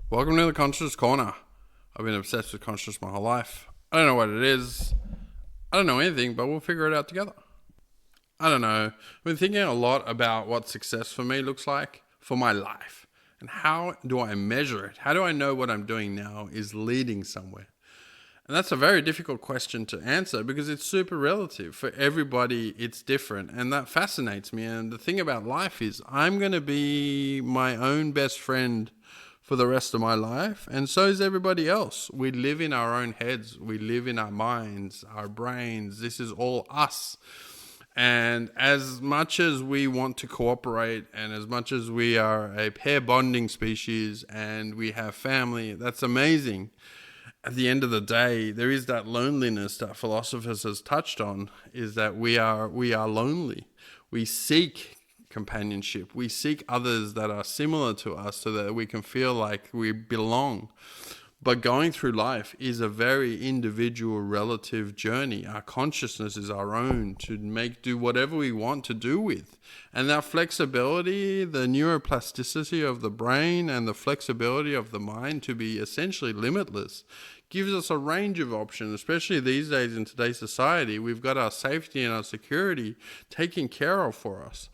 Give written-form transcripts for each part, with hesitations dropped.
Welcome to the Conscious Corner. I've been obsessed with consciousness my whole life. I don't know what it is. I don't know anything, but we'll figure it out together. I don't know. I've been thinking a lot about what success for me looks like for my life. And how do I measure it? How do I know what I'm doing now is leading somewhere? And that's a very difficult question to answer because it's super relative. For everybody, it's different. And that fascinates me. And the thing about life is I'm going to be my own best friend for the rest of my life. And so is everybody else. We live in our own heads. We live in our minds, our brains. This is all us. And as much as we want to cooperate and as much as we are a pair bonding species and we have family, that's amazing. At the end of the day, there is that loneliness that philosophers has touched on, is that we are lonely. We seek companionship. We seek others that are similar to us so that we can feel like we belong. But going through life is a very individual, relative journey. Our consciousness is our own to do whatever we want to do with. And that flexibility, the neuroplasticity of the brain and the flexibility of the mind to be essentially limitless gives us a range of options, especially these days in today's society. We've got our safety and our security taken care of for us.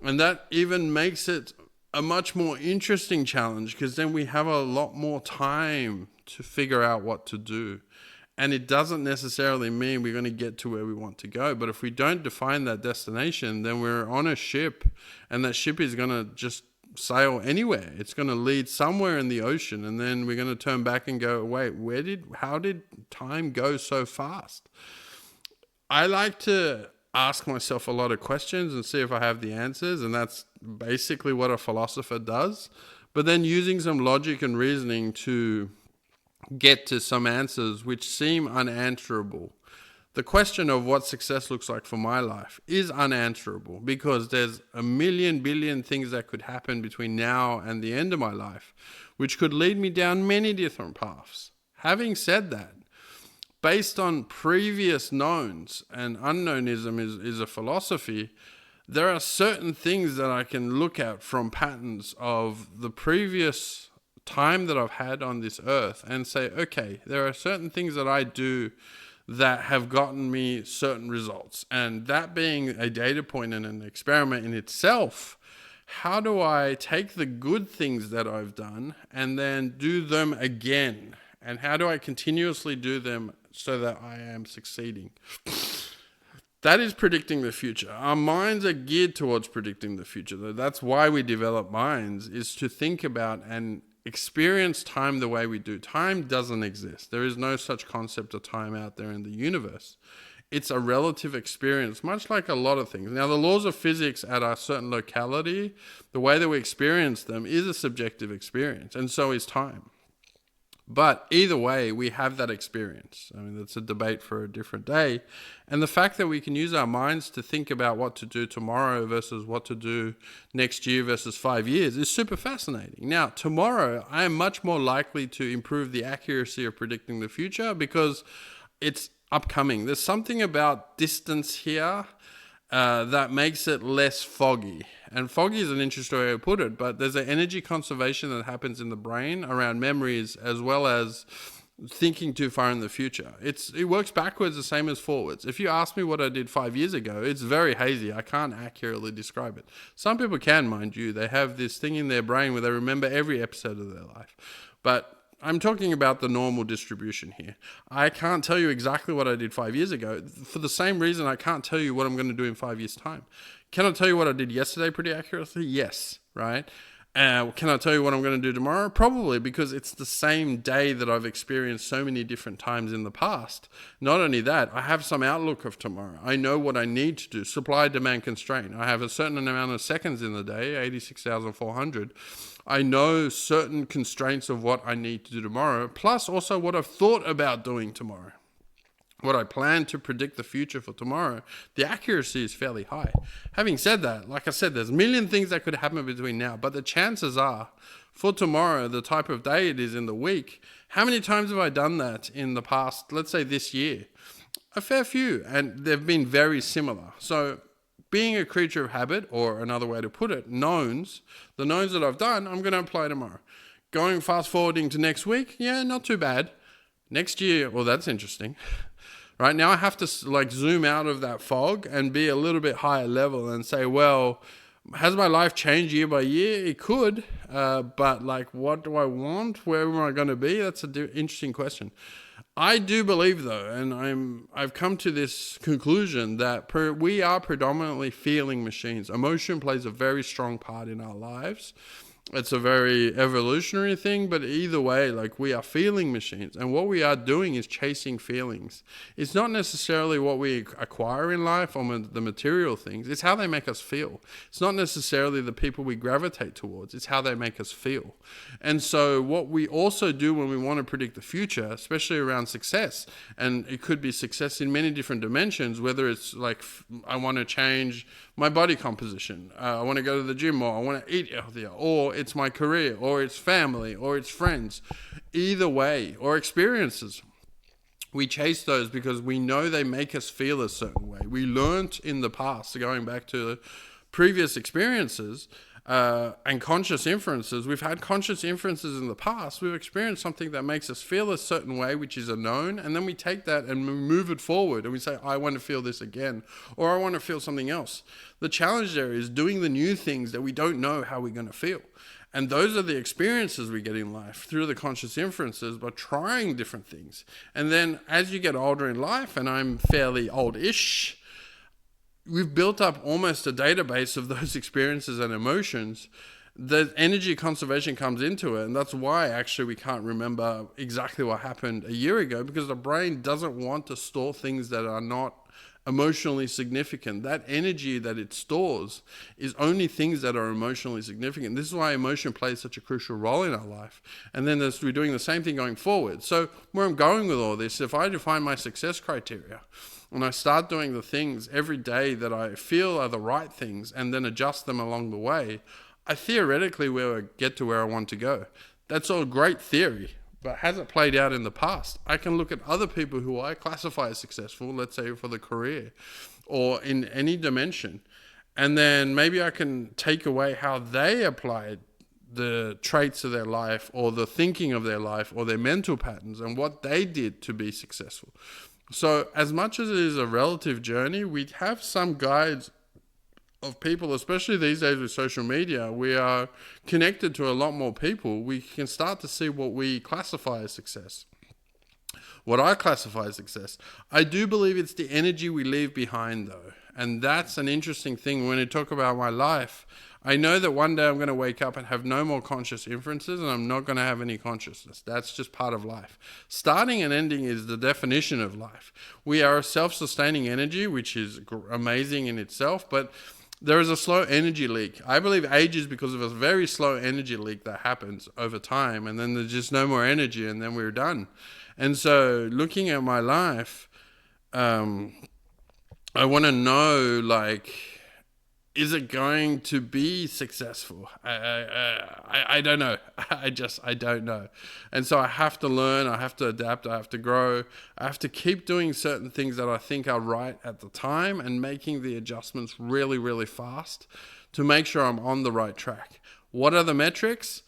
And that even makes it a much more interesting challenge because then we have a lot more time to figure out what to do. And it doesn't necessarily mean we're going to get to where we want to go. But if we don't define that destination, then we're on a ship and that ship is going to just sail anywhere. It's going to lead somewhere in the ocean. And then we're going to turn back and go, wait, how did time go so fast? I like to ask myself a lot of questions and see if I have the answers. And that's basically what a philosopher does. But then using some logic and reasoning to get to some answers which seem unanswerable. The question of what success looks like for my life is unanswerable because there's a million billion things that could happen between now and the end of my life, which could lead me down many different paths. Having said that, based on previous knowns, and unknownism is a philosophy, there are certain things that I can look at from patterns of the previous time that I've had on this earth and say, okay, there are certain things that I do that have gotten me certain results. And that being a data point and an experiment in itself, how do I take the good things that I've done and then do them again? And how do I continuously do them so that I am succeeding? That is predicting the future. Our minds are geared towards predicting the future. That's why we develop minds, is to think about and experience time the way we do. Time doesn't exist. There is no such concept of time out there in the universe. It's a relative experience, much like a lot of things. Now, the laws of physics at a certain locality, the way that we experience them is a subjective experience, and so is time. But either way, we have that experience. I mean, that's a debate for a different day. And the fact that we can use our minds to think about what to do tomorrow versus what to do next year versus 5 years is super fascinating. Now, tomorrow, I am much more likely to improve the accuracy of predicting the future because it's upcoming. There's something about distance here that makes it less foggy. And foggy is an interesting way to put it, but there's an energy conservation that happens in the brain around memories as well as thinking too far in the future. It works backwards the same as forwards. If you ask me what I did 5 years ago, it's very hazy. I can't accurately describe it. Some people can, mind you. They have this thing in their brain where they remember every episode of their life. But I'm talking about the normal distribution here. I can't tell you exactly what I did 5 years ago for the same reason I can't tell you what I'm going to do in 5 years' time. Can I tell you what I did yesterday pretty accurately? Yes, right? Can I tell you what I'm going to do tomorrow? Probably, because it's the same day that I've experienced so many different times in the past. Not only that, I have some outlook of tomorrow. I know what I need to do. Supply, demand, constraint. I have a certain amount of seconds in the day, 86,400. I know certain constraints of what I need to do tomorrow, plus also what I've thought about doing tomorrow. What I plan to predict the future for tomorrow, the accuracy is fairly high. Having said that, like I said, there's a million things that could happen between now, but the chances are for tomorrow, the type of day it is in the week, how many times have I done that in the past, let's say this year? A fair few, and they've been very similar. So being a creature of habit, or another way to put it, the knowns that I've done, I'm going to apply tomorrow. Going fast forwarding to next week, yeah, not too bad. Next year, well, that's interesting. Right now I have to zoom out of that fog and be a little bit higher level and say, well, has my life changed year by year? It could, but what do I want? Where am I going to be? That's an interesting question. I do believe, though, and I've come to this conclusion that we are predominantly feeling machines. Emotion plays a very strong part in our lives. It's a very evolutionary thing, but either way, we are feeling machines, and what we are doing is chasing feelings. It's not necessarily what we acquire in life or the material things. It's how they make us feel. It's not necessarily the people we gravitate towards. It's how they make us feel. And so what we also do when we want to predict the future, especially around success, and it could be success in many different dimensions, whether it's I want to change my body composition, I want to go to the gym more, I want to eat healthier, or it's my career, or it's family, or it's friends, either way, or experiences. We chase those because we know they make us feel a certain way. We learned in the past, going back to previous experiences, and conscious inferences. We've had conscious inferences in the past. We've experienced something that makes us feel a certain way, which is a known, and then we take that and move it forward, and we say, I want to feel this again, or I want to feel something else. The challenge there is doing the new things that we don't know how we're going to feel. And those are the experiences we get in life through the conscious inferences by trying different things. And then as you get older in life, and I'm fairly old-ish, we've built up almost a database of those experiences and emotions. The energy conservation comes into it, and that's why actually we can't remember exactly what happened a year ago, because the brain doesn't want to store things that are not emotionally significant. That energy that it stores is only things that are emotionally significant. This is why emotion plays such a crucial role in our life. And then we're doing the same thing going forward. So where I'm going with all this, if I define my success criteria, and I start doing the things every day that I feel are the right things and then adjust them along the way, I theoretically will get to where I want to go. That's all great theory, but has it played out in the past? I can look at other people who I classify as successful, let's say for the career or in any dimension, and then maybe I can take away how they applied the traits of their life or the thinking of their life or their mental patterns and what they did to be successful. So as much as it is a relative journey, we have some guides of people, especially these days with social media. We are connected to a lot more people. We can start to see what we classify as success. What I classify as success. I do believe it's the energy we leave behind, though. And that's an interesting thing when you talk about my life. I know that one day I'm going to wake up and have no more conscious inferences, and I'm not going to have any consciousness. That's just part of life. Starting and ending is the definition of life. We are a self-sustaining energy, which is amazing in itself, but there is a slow energy leak. I believe age is because of a very slow energy leak that happens over time, and then there's just no more energy, and then we're done. And so looking at my life, I want to know, is it going to be successful? I don't know. I don't know. And so I have to learn, I have to adapt, I have to grow. I have to keep doing certain things that I think are right at the time and making the adjustments really, really fast to make sure I'm on the right track. What are the metrics?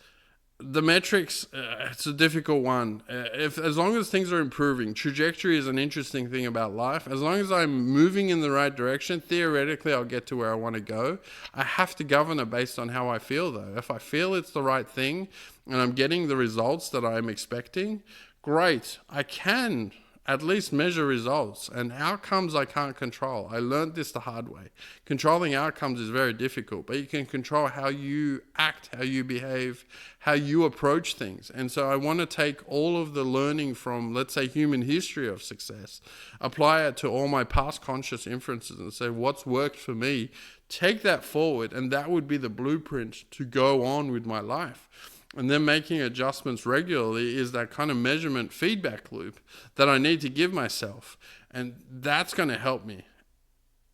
The metrics, it's a difficult one. As long as things are improving, trajectory is an interesting thing about life. As long as I'm moving in the right direction, theoretically, I'll get to where I want to go. I have to govern it based on how I feel, though. If I feel it's the right thing and I'm getting the results that I'm expecting, great. I can at least measure results, and outcomes I can't control. I learned this the hard way. Controlling outcomes is very difficult, but you can control how you act, how you behave, how you approach things. And so I want to take all of the learning from, let's say, human history of success, apply it to all my past conscious inferences and say, what's worked for me? Take that forward, and that would be the blueprint to go on with my life. And then making adjustments regularly is that kind of measurement feedback loop that I need to give myself. And that's going to help me.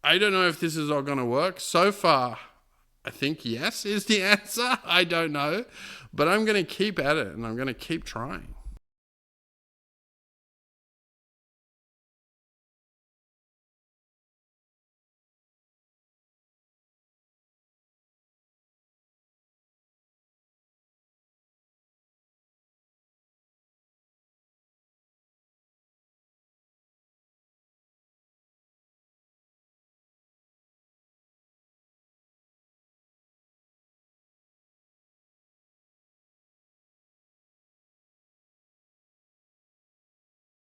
I don't know if this is all going to work. So far, I think yes is the answer. I don't know. But I'm going to keep at it, and I'm going to keep trying.